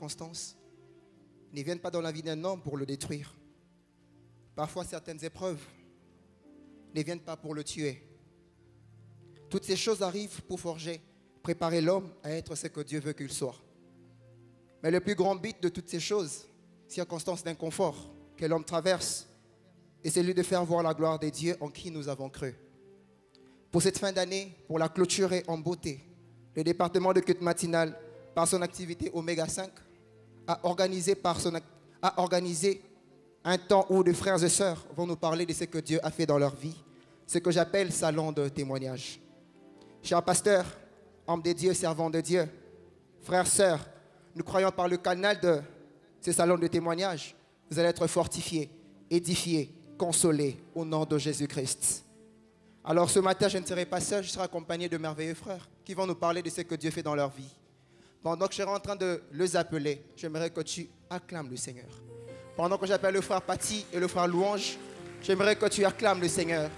circonstances ne viennent pas dans la vie d'un homme pour le détruire. Parfois, certaines épreuves ne viennent pas pour le tuer. Toutes ces choses arrivent pour forger, préparer l'homme à être ce que Dieu veut qu'il soit. Mais le plus grand but de toutes ces choses, circonstances d'inconfort que l'homme traverse, est celui de faire voir la gloire de Dieu en qui nous avons cru. Pour cette fin d'année, pour la clôturer en beauté, le département de culte matinal, par son activité Oméga 5, a organisé un temps où des frères et sœurs vont nous parler de ce que Dieu a fait dans leur vie, ce que j'appelle salon de témoignage. Chers pasteurs, hommes de Dieu, servants de Dieu, frères, sœurs, nous croyons par le canal de ce salon de témoignage, vous allez être fortifiés, édifiés, consolés au nom de Jésus-Christ. Alors ce matin, je ne serai pas seul, je serai accompagné de merveilleux frères qui vont nous parler de ce que Dieu fait dans leur vie. Pendant que je serai en train de les appeler, j'aimerais que tu acclames le Seigneur. Pendant que j'appelle le frère Paty et le frère Louange, j'aimerais que tu acclames le Seigneur.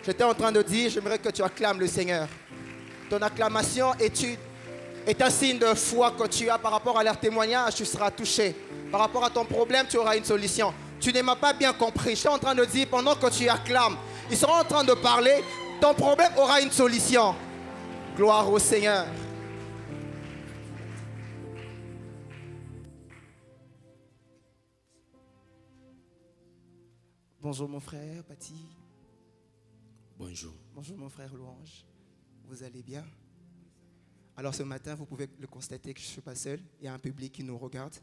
J'étais en train de dire, j'aimerais que tu acclames le Seigneur. Ton acclamation est un signe de foi que tu as par rapport à leur témoignage, tu seras touché. Par rapport à ton problème, tu auras une solution. Tu ne m'as pas bien compris. Je suis en train de dire, pendant que tu acclames, ils seront en train de parler, ton problème aura une solution. Gloire au Seigneur. Bonjour mon frère Paty. Bonjour. Bonjour mon frère Louange. Vous allez bien? Alors ce matin, vous pouvez le constater que je ne suis pas seul. Il y a un public qui nous regarde.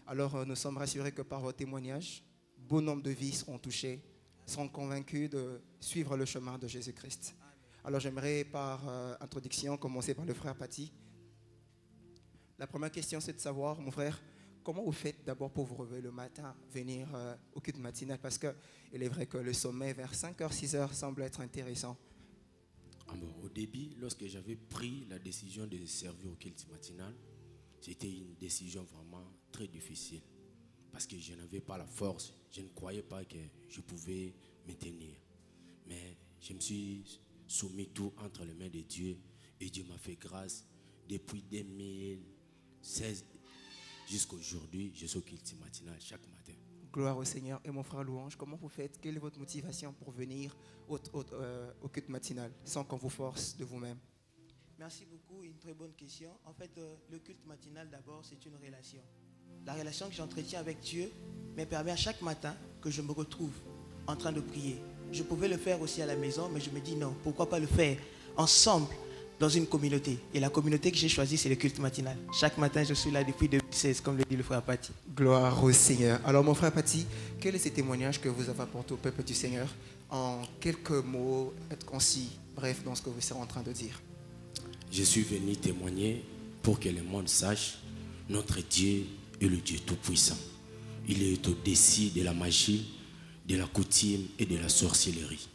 Alors nous sommes rassurés que par vos témoignages, bon nombre de vies seront touchées, seront convaincus de suivre le chemin de Jésus-Christ. Alors j'aimerais par introduction commencer par le frère Paty. La première question c'est de savoir, mon frère, comment vous faites d'abord pour vous réveiller le matin, venir au culte matinal? Parce qu'il est vrai que le sommet vers 5h, 6h semble être intéressant. Au début, lorsque j'avais pris la décision de servir au culte matinal, c'était une décision vraiment très difficile. Parce que je n'avais pas la force, je ne croyais pas que je pouvais me tenir. Mais je me suis soumis tout entre les mains de Dieu et Dieu m'a fait grâce. Depuis 2016 jusqu'à aujourd'hui, je suis au culte matinal chaque matin. Gloire au Seigneur. Et mon frère Louange, comment vous faites? Quelle est votre motivation pour venir au culte matinal sans qu'on vous force de vous-même? Merci beaucoup, une très bonne question. En fait, le culte matinal d'abord, c'est une relation. La relation que j'entretiens avec Dieu me permet à chaque matin que je me retrouve en train de prier. Je pouvais le faire aussi à la maison, mais je me dis non, pourquoi pas le faire ensemble dans une communauté. Et la communauté que j'ai choisie, c'est le culte matinal. Chaque matin, je suis là depuis 2016, comme le dit le frère Paty. Gloire au Seigneur. Alors mon frère Paty, quel est ce témoignage que vous avez apporté au peuple du Seigneur? En quelques mots, être concis, bref, dans ce que vous serez en train de dire. Je suis venu témoigner pour que le monde sache notre Dieu est le Dieu Tout-Puissant. Il est au-dessus de la magie, de la coutume et de la sorcellerie.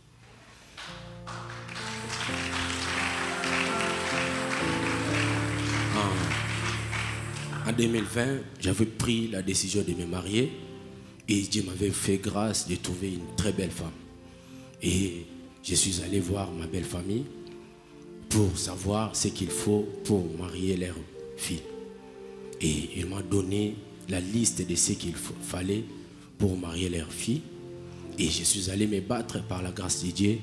En 2020, j'avais pris la décision de me marier et Dieu m'avait fait grâce de trouver une très belle femme. Et je suis allé voir ma belle famille pour savoir ce qu'il faut pour marier leur fille. Et ils m'ont donné la liste de ce qu'il fallait pour marier leur fille. Et je suis allé me battre par la grâce de Dieu.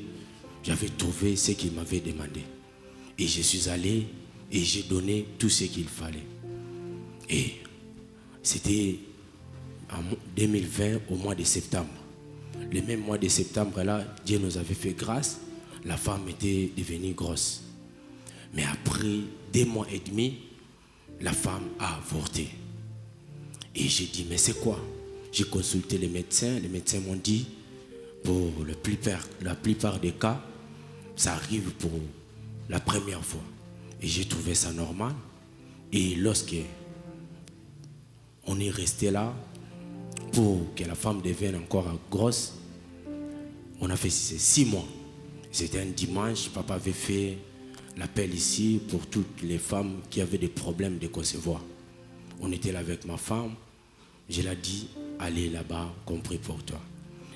J'avais trouvé ce qu'ils m'avaient demandé. Et je suis allé et j'ai donné tout ce qu'il fallait. Et c'était en 2020 au mois de septembre. Le même mois de septembre là, Dieu nous avait fait grâce. La femme était devenue grosse. Mais après 2 mois et demi, la femme a avorté. Et j'ai dit, mais c'est quoi? J'ai consulté les médecins m'ont dit, pour la plupart des cas, ça arrive pour la première fois. Et j'ai trouvé ça normal. Et lorsque on est resté là, pour que la femme devienne encore grosse, on a fait 6 mois. C'était un dimanche, papa avait fait l'appel ici pour toutes les femmes qui avaient des problèmes de concevoir. On était là avec ma femme, je l'ai dit, allez là-bas, qu'on prie pour toi.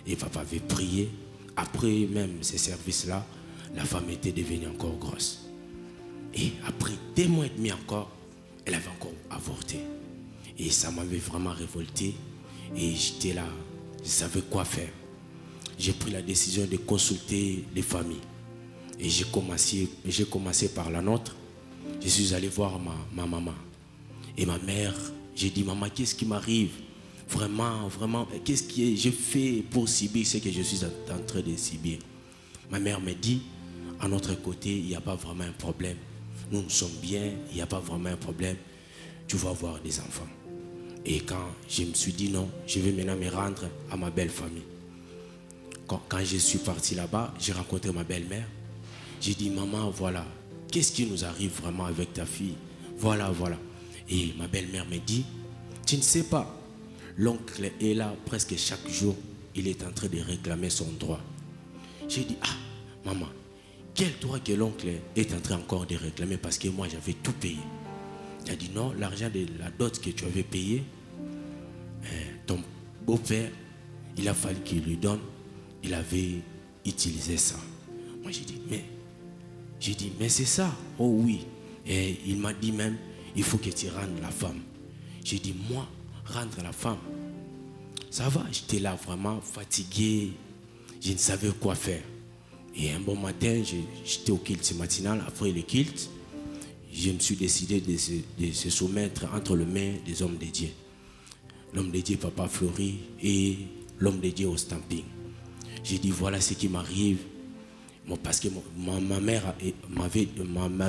Et papa avait prié. Après même ces services-là, la femme était devenue encore grosse. Et après 2 mois et demi encore, elle avait encore avorté. Et ça m'avait vraiment révolté. Et j'étais là, je savais quoi faire. J'ai pris la décision de consulter les familles. Et j'ai commencé par la nôtre. Je suis allé voir ma maman. Et ma mère, j'ai dit, maman, qu'est-ce qui m'arrive? Vraiment, vraiment, qu'est-ce que j'ai fait pour subir ce que je suis en train de subir? Ma mère me dit, à notre côté, il n'y a pas vraiment un problème. Nous sommes bien, il n'y a pas vraiment un problème. Tu vas avoir des enfants. Et quand je me suis dit non, je vais maintenant me rendre à ma belle famille. Quand je suis parti là-bas, j'ai rencontré ma belle-mère. J'ai dit, maman, voilà, qu'est-ce qui nous arrive vraiment avec ta fille? Voilà, voilà. Et ma belle-mère me dit, tu ne sais pas, l'oncle est là presque chaque jour, il est en train de réclamer son droit. J'ai dit, ah, maman, quel droit que l'oncle est en train encore de réclamer parce que moi j'avais tout payé. Il a dit, non, l'argent de la dot que tu avais payé, ton beau-père, il a fallu qu'il lui donne, il avait utilisé ça. Moi j'ai dit, mais c'est ça? Oh oui. Et il m'a dit même, il faut que tu rendes la femme. J'ai dit, moi, rendre la femme, ça va. J'étais là vraiment fatigué, je ne savais quoi faire. Et un bon matin, j'étais au culte matinal. Après le culte, je me suis décidé de se soumettre entre les mains des hommes de Dieu. L'homme de Dieu, Papa Fleury, et l'homme de Dieu au stamping. J'ai dit, voilà ce qui m'arrive. Parce que ma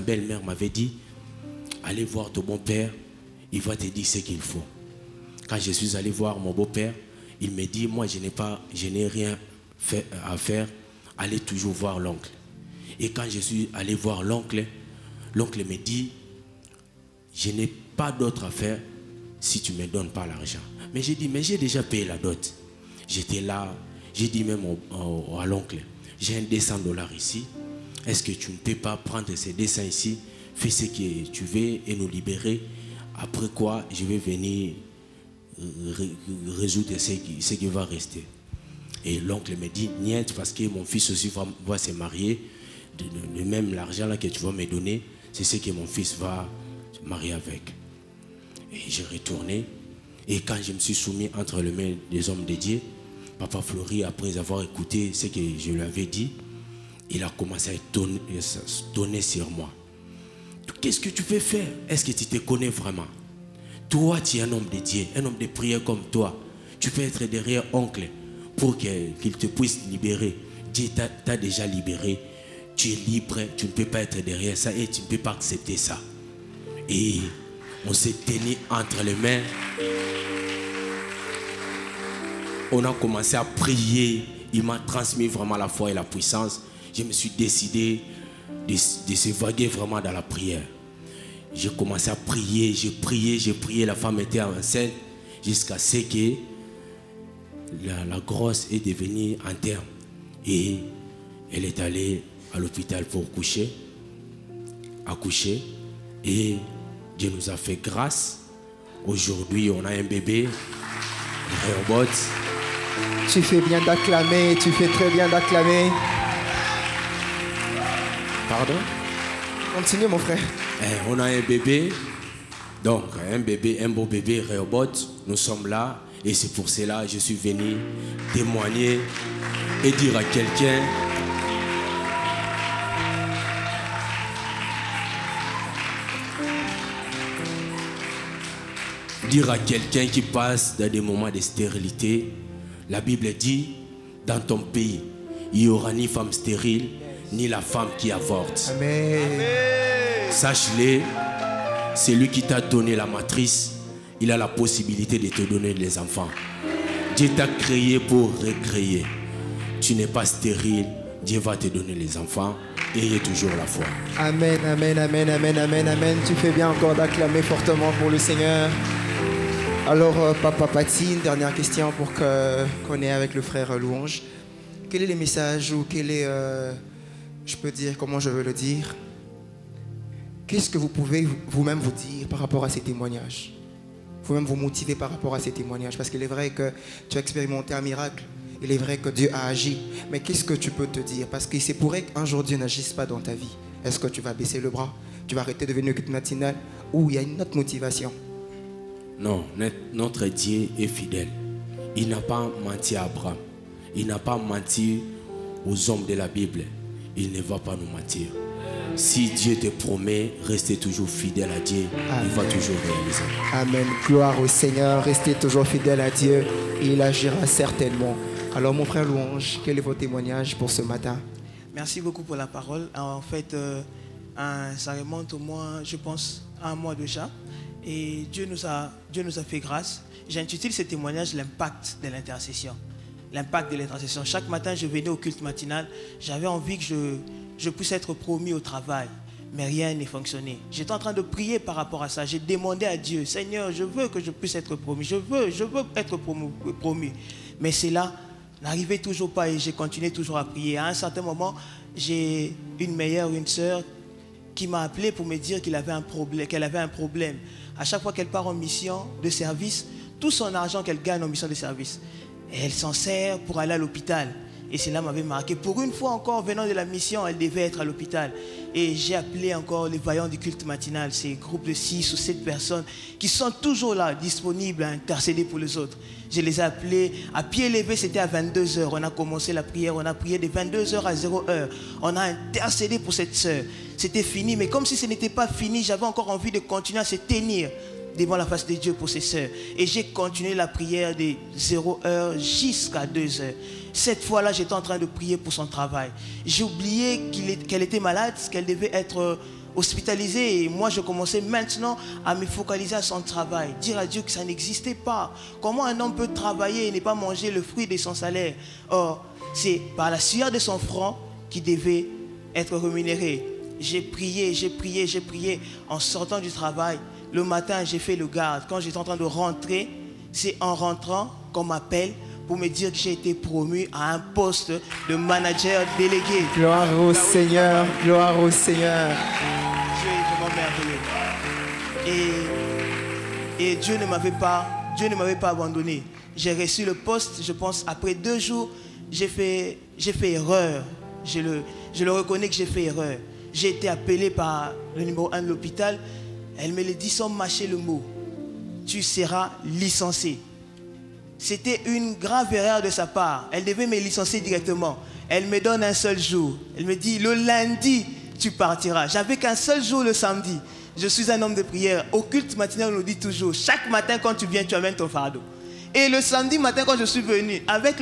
belle-mère m'avait dit, allez voir ton bon-père, il va te dire ce qu'il faut. Quand je suis allé voir mon beau-père, il me dit, moi je n'ai rien à faire, allez toujours voir l'oncle. Et quand je suis allé voir l'oncle, l'oncle me dit, je n'ai pas d'autre à faire si tu ne me donnes pas l'argent. Mais j'ai dit, mais j'ai déjà payé la dot. J'étais là, j'ai dit même à l'oncle, j'ai un $200 ici, est-ce que tu ne peux pas prendre ces dessins ici, fais ce que tu veux et nous libérer, après quoi je vais venir résoudre ce qui va rester. Et l'oncle me dit, niet, parce que mon fils aussi va se marier, de même l'argent là que tu vas me donner, c'est ce que mon fils va se marier avec. Et j'ai retourné, et quand je me suis soumis entre les mains des hommes de Dieu, Papa Fleury, après avoir écouté ce que je lui avais dit, il a commencé à donner sur moi. Qu'est-ce que tu peux faire? Est-ce que tu te connais vraiment? Toi, tu es un homme de Dieu, un homme de prière comme toi. Tu peux être derrière oncle pour qu'il te puisse libérer. Dieu t'a déjà libéré. Tu es libre, tu ne peux pas être derrière ça et tu ne peux pas accepter ça. Et on s'est tenu entre les mains. On a commencé à prier. Il m'a transmis vraiment la foi et la puissance. Je me suis décidé de s'évaguer vraiment dans la prière. J'ai commencé à prier, j'ai prié. La femme était enceinte jusqu'à ce que la grosse est devenue interne. Et elle est allée à l'hôpital pour accoucher. Et Dieu nous a fait grâce. Aujourd'hui, on a un bébé, Rehoboth. Tu fais bien d'acclamer, tu fais très bien d'acclamer. Pardon? Continue mon frère. On a un bébé, donc un beau bébé, Rehoboth. Nous sommes là et c'est pour cela que je suis venu témoigner et dire à quelqu'un, qui passe dans des moments de stérilité, la Bible dit, dans ton pays, il n'y aura ni femme stérile, ni la femme qui avorte. Amen. Sache-le, c'est lui qui t'a donné la matrice, il a la possibilité de te donner les enfants. Dieu t'a créé pour recréer. Tu n'es pas stérile, Dieu va te donner les enfants. Ayez toujours la foi. Amen, amen, amen, amen, amen, amen. Tu fais bien encore d'acclamer fortement pour le Seigneur. Alors, Papa Pati, une dernière question pour qu'on ait avec le frère Louange. Quel est le message ou quel est, je peux dire, comment je veux le dire? Qu'est-ce que vous pouvez vous-même vous dire par rapport à ces témoignages? Vous-même vous motiver par rapport à ces témoignages? Parce qu'il est vrai que tu as expérimenté un miracle. Il est vrai que Dieu a agi. Mais qu'est-ce que tu peux te dire? Parce qu'il se pourrait qu'un jour Dieu n'agisse pas dans ta vie. Est-ce que tu vas baisser le bras? Tu vas arrêter de venir au culte matinal? Ou il y a une autre motivation? Pardon? Continue mon frère. On Non, notre Dieu est fidèle. Il n'a pas menti à Abraham. Il n'a pas menti aux hommes de la Bible. Il ne va pas nous mentir. Si Dieu te promet, restez toujours fidèle à Dieu. Amen. Il va toujours réaliser. Amen. Gloire au Seigneur. Restez toujours fidèle à Dieu. Et il agira certainement. Alors mon frère Louange, quel est votre témoignage pour ce matin? Merci beaucoup pour la parole. En fait, ça remonte au moins, je pense, à un mois déjà. Et Dieu nous a fait grâce. J'intitule ce témoignage l'impact de l'intercession. L'impact de l'intercession. Chaque matin, je venais au culte matinal. J'avais envie que je puisse être promu au travail. Mais rien n'est fonctionné. J'étais en train de prier par rapport à ça. J'ai demandé à Dieu, Seigneur, je veux que je puisse être promu. Je veux être promu. Mais c'est là, n'arrivait toujours pas et j'ai continué toujours à prier. À un certain moment, j'ai une sœur qui m'a appelé pour me dire qu'elle avait un problème. À chaque fois qu'elle part en mission de service, tout son argent qu'elle gagne en mission de service, elle s'en sert pour aller à l'hôpital. Et cela m'avait marqué. Pour une fois encore, venant de la mission, elle devait être à l'hôpital. Et j'ai appelé encore les vaillants du culte matinal, ces groupes de 6 ou 7 personnes qui sont toujours là, disponibles à intercéder pour les autres. Je les ai appelés à pied levé, c'était à 22h. On a commencé la prière, on a prié de 22h à 0h. On a intercédé pour cette sœur. C'était fini, mais comme si ce n'était pas fini, j'avais encore envie de continuer à se tenir devant la face de Dieu pour ses sœurs. Et j'ai continué la prière de 0h jusqu'à 2h. Cette fois-là, j'étais en train de prier pour son travail. J'ai oublié qu'elle était malade, qu'elle devait être hospitalisée. Et moi, je commençais maintenant à me focaliser à son travail. Dire à Dieu que ça n'existait pas. Comment un homme peut travailler et ne pas manger le fruit de son salaire? Or, c'est par la sueur de son front qu'il devait être rémunéré. J'ai prié. En sortant du travail, le matin, j'ai fait le garde. Quand j'étais en train de rentrer, c'est en rentrant qu'on m'appelle pour me dire que j'ai été promu à un poste de manager délégué. Gloire au Seigneur, gloire au Seigneur. Dieu est vraiment merveilleux. Et Dieu ne m'avait pas abandonné. J'ai reçu le poste, je pense, après 2 jours, j'ai fait erreur. Je le reconnais que j'ai fait erreur. J'ai été appelé par le numéro 1 de l'hôpital. Elle me l'a dit sans mâcher le mot. Tu seras licencié. C'était une grave erreur de sa part. Elle devait me licencier directement. Elle me donne un seul jour. Elle me dit, le lundi, tu partiras. J'avais qu'un seul jour le samedi. Je suis un homme de prière. Au culte matinal, on nous dit toujours, chaque matin quand tu viens, tu amènes ton fardeau. Et le samedi matin, quand je suis venu, avec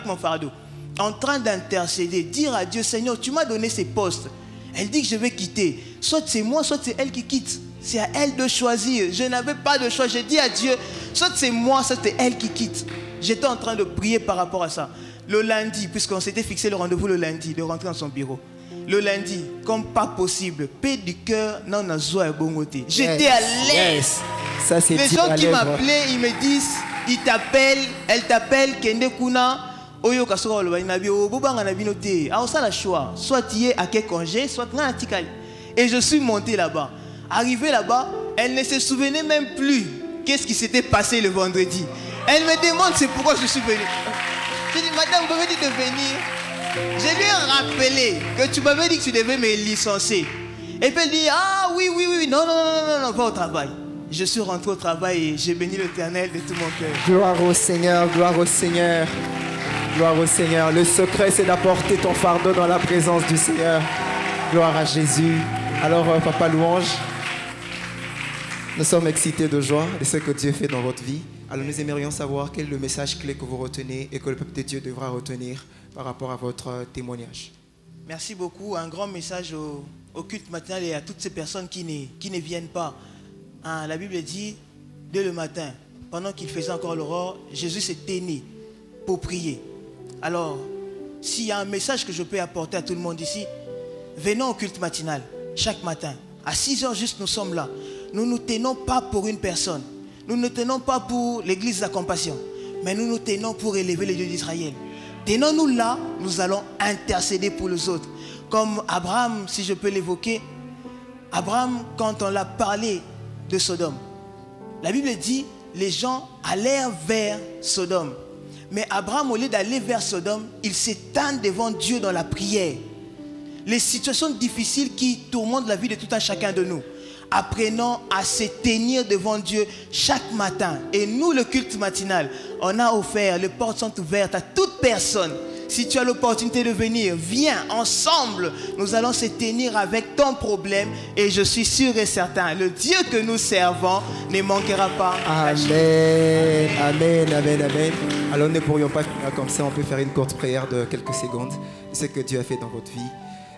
mon fardeau, en train d'intercéder, dire à Dieu, Seigneur, tu m'as donné ces postes. Elle dit que je vais quitter. Soit c'est moi, soit c'est elle qui quitte. C'est à elle de choisir. Je n'avais pas de choix. J'ai dit à Dieu, soit c'est moi, soit c'est elle qui quitte. J'étais en train de prier par rapport à ça. Le lundi, puisqu'on s'était fixé le rendez-vous le lundi, de rentrer dans son bureau. Le lundi, comme pas possible, paix du cœur, non, à joie et bongoté. J'étais à l'aise. Ça, c'est les gens qui m'appelaient, ils me disent, ils t'appellent, elle t'appelle, Kende Kuna. Oyo kasoro lo bana bio bobanga na bino te. Alors ça la choix, soit tu es à quel congé, soit tu es à Tikali. Et je suis monté là-bas. Arrivé là-bas, elle ne se souvenait même plus qu'est-ce qui s'était passé le vendredi. Elle me demande c'est pourquoi je suis venu. Je dis madame, vous m'avez dit de venir. Je lui ai rappelé que tu m'avais dit que tu devais me licencier. Et puis elle dit ah oui, non, va au travail. Je suis rentré au travail et j'ai béni l'Éternel de tout mon cœur. Gloire au Seigneur, gloire au Seigneur. Gloire au Seigneur. Le secret, c'est d'apporter ton fardeau dans la présence du Seigneur. Gloire à Jésus. Alors, Papa Louange, nous sommes excités de joie de ce que Dieu fait dans votre vie. Alors, nous aimerions savoir quel est le message clé que vous retenez et que le peuple de Dieu devra retenir par rapport à votre témoignage. Merci beaucoup. Un grand message au culte matinal et à toutes ces personnes qui ne viennent pas. Hein, la Bible dit, dès le matin, pendant qu'il faisait encore l'aurore, Jésus s'est tenu pour prier. Alors, s'il y a un message que je peux apporter à tout le monde ici, venons au culte matinal, chaque matin. À 6h juste, nous sommes là. Nous ne nous tenons pas pour une personne. Nous ne nous tenons pas pour l'église de la compassion. Mais nous nous tenons pour élever le Dieu d'Israël. Tenons-nous là, nous allons intercéder pour les autres. Comme Abraham, si je peux l'évoquer. Abraham, quand on l'a parlé de Sodome, la Bible dit, les gens allèrent vers Sodome. Mais Abraham, au lieu d'aller vers Sodome, il s'étend devant Dieu dans la prière. Les situations difficiles qui tourmentent la vie de tout un chacun de nous. Apprenons à se tenir devant Dieu chaque matin. Et nous, le culte matinal, on a offert, les portes sont ouvertes à toute personne. Si tu as l'opportunité de venir, viens ensemble. Nous allons se tenir avec ton problème. Et je suis sûr et certain, le Dieu que nous servons ne manquera pas. Amen, amen, amen, amen. Alors nous ne pourrions pas finir comme ça. On peut faire une courte prière de quelques secondes. Ce que Dieu a fait dans votre vie.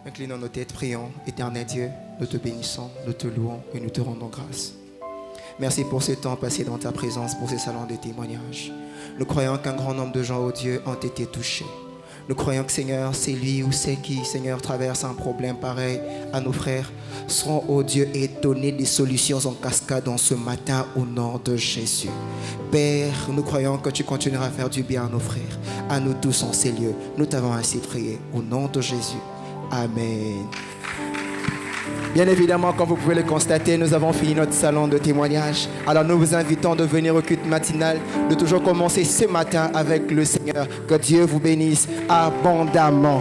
Inclinons nos têtes, prions. Éternel Dieu, nous te bénissons, nous te louons et nous te rendons grâce. Merci pour ce temps passé dans ta présence, pour ces salons de témoignages. Nous croyons qu'un grand nombre de gens, oh Dieu, ont été touchés. Nous croyons que, Seigneur, c'est lui ou c'est qui, Seigneur, traverse un problème pareil à nos frères, seront, oh Dieu, étonnés des solutions en cascade en ce matin au nom de Jésus. Père, nous croyons que tu continueras à faire du bien à nos frères, à nous tous en ces lieux. Nous t'avons ainsi prié au nom de Jésus. Amen. Bien évidemment, comme vous pouvez le constater, nous avons fini notre salon de témoignage. Alors nous vous invitons de venir au culte matinal, de toujours commencer ce matin avec le Seigneur. Que Dieu vous bénisse abondamment.